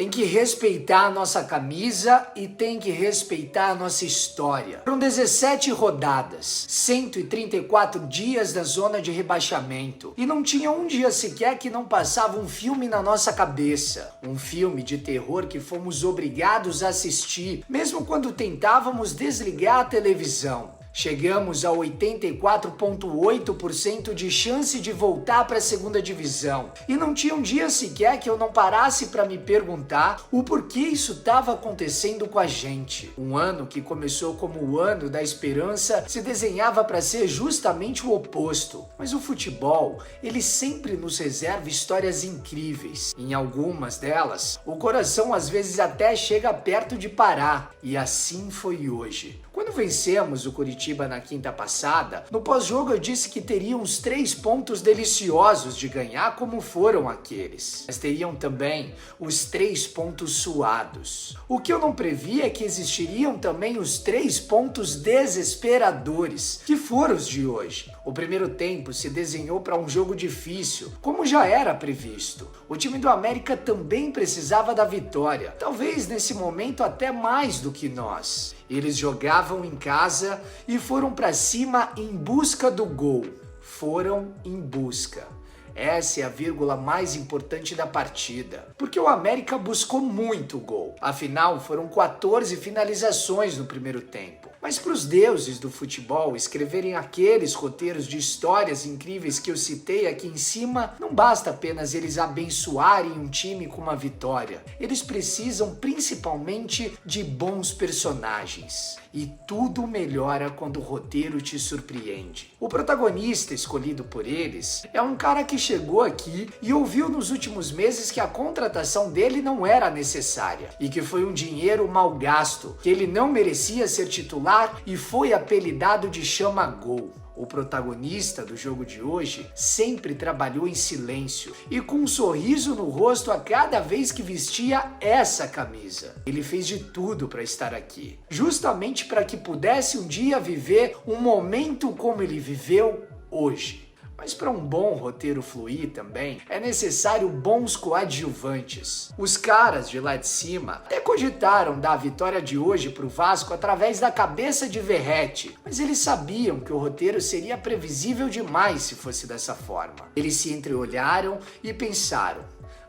Tem que respeitar a nossa camisa e tem que respeitar a nossa história. Foram 17 rodadas, 134 dias da zona de rebaixamento. E não tinha um dia sequer que não passava um filme na nossa cabeça. Um filme de terror que fomos obrigados a assistir, mesmo quando tentávamos desligar a televisão. Chegamos a 84,8% de chance de voltar para a segunda divisão. E não tinha um dia sequer que eu não parasse para me perguntar o porquê isso estava acontecendo com a gente. Um ano que começou como o ano da esperança se desenhava para ser justamente o oposto. Mas o futebol, ele sempre nos reserva histórias incríveis. Em algumas delas, o coração às vezes até chega perto de parar. E assim foi hoje. Quando vencemos o Curitiba na quinta passada, no pós-jogo eu disse que teriam uns 3 pontos deliciosos de ganhar como foram aqueles. Mas teriam também os 3 pontos suados. O que eu não previ é que existiriam também os 3 pontos desesperadores, que foram os de hoje. O primeiro tempo se desenhou para um jogo difícil, como já era previsto. O time do América também precisava da vitória, talvez nesse momento até mais do que nós. Eles jogavam em casa e foram para cima em busca do gol. Foram em busca. Essa é a vírgula mais importante da partida, porque o América buscou muito gol. Afinal, foram 14 finalizações no primeiro tempo. Mas para os deuses do futebol escreverem aqueles roteiros de histórias incríveis que eu citei aqui em cima, não basta apenas eles abençoarem um time com uma vitória. Eles precisam principalmente de bons personagens. E tudo melhora quando o roteiro te surpreende. O protagonista escolhido por eles é um cara que chegou aqui e ouviu nos últimos meses que a contratação dele não era necessária e que foi um dinheiro mal gasto, que ele não merecia ser titular e foi apelidado de Chama Gol. O protagonista do jogo de hoje sempre trabalhou em silêncio e com um sorriso no rosto a cada vez que vestia essa camisa. Ele fez de tudo para estar aqui, justamente para que pudesse um dia viver um momento como ele viveu hoje. Mas para um bom roteiro fluir também, é necessário bons coadjuvantes. Os caras de lá de cima até cogitaram dar a vitória de hoje para o Vasco através da cabeça de Verratti, mas eles sabiam que o roteiro seria previsível demais se fosse dessa forma. Eles se entreolharam e pensaram: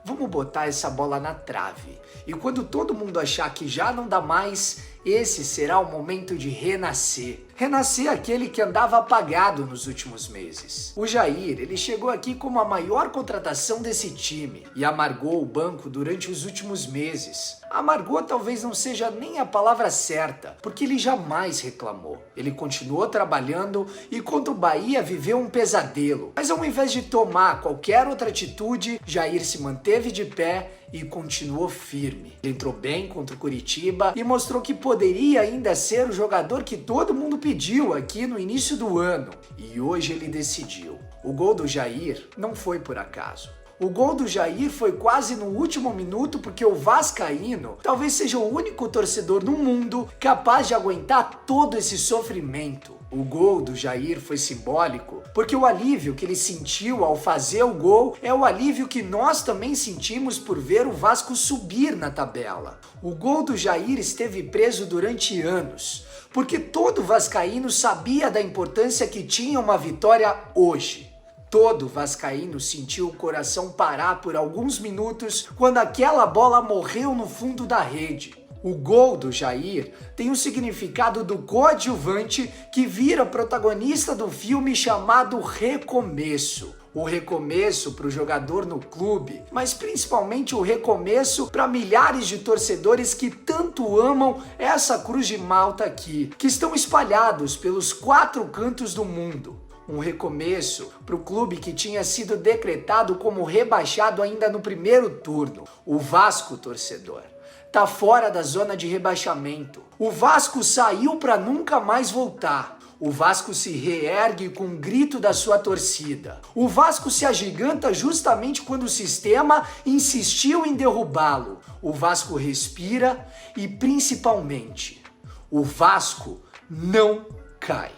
vamos botar essa bola na trave. E quando todo mundo achar que já não dá mais, esse será o momento de renascer. Renascer aquele que andava apagado nos últimos meses. O Jair, ele chegou aqui como a maior contratação desse time e amargou o banco durante os últimos meses. Amargou talvez não seja nem a palavra certa, porque ele jamais reclamou. Ele continuou trabalhando e contra o Bahia viveu um pesadelo. Mas ao invés de tomar qualquer outra atitude, Jair se manteve de pé e continuou firme. Ele entrou bem contra o Curitiba e mostrou que poderia ainda ser o jogador que todo mundo pediu aqui no início do ano. E hoje ele decidiu. O gol do Jair não foi por acaso. O gol do Jair foi quase no último minuto porque o vascaíno talvez seja o único torcedor no mundo capaz de aguentar todo esse sofrimento. O gol do Jair foi simbólico porque o alívio que ele sentiu ao fazer o gol é o alívio que nós também sentimos por ver o Vasco subir na tabela. O gol do Jair esteve preso durante anos, porque todo vascaíno sabia da importância que tinha uma vitória hoje. Todo vascaíno sentiu o coração parar por alguns minutos quando aquela bola morreu no fundo da rede. O gol do Jair tem o significado do coadjuvante que vira protagonista do filme chamado Recomeço. O recomeço para o jogador no clube, mas principalmente o recomeço para milhares de torcedores que tanto amam essa Cruz de Malta aqui, que estão espalhados pelos 4 cantos do mundo. Um recomeço para o clube que tinha sido decretado como rebaixado ainda no primeiro turno. O Vasco, torcedor, tá fora da zona de rebaixamento. O Vasco saiu para nunca mais voltar. O Vasco se reergue com um grito da sua torcida. O Vasco se agiganta justamente quando o sistema insistiu em derrubá-lo. O Vasco respira e, principalmente, o Vasco não cai.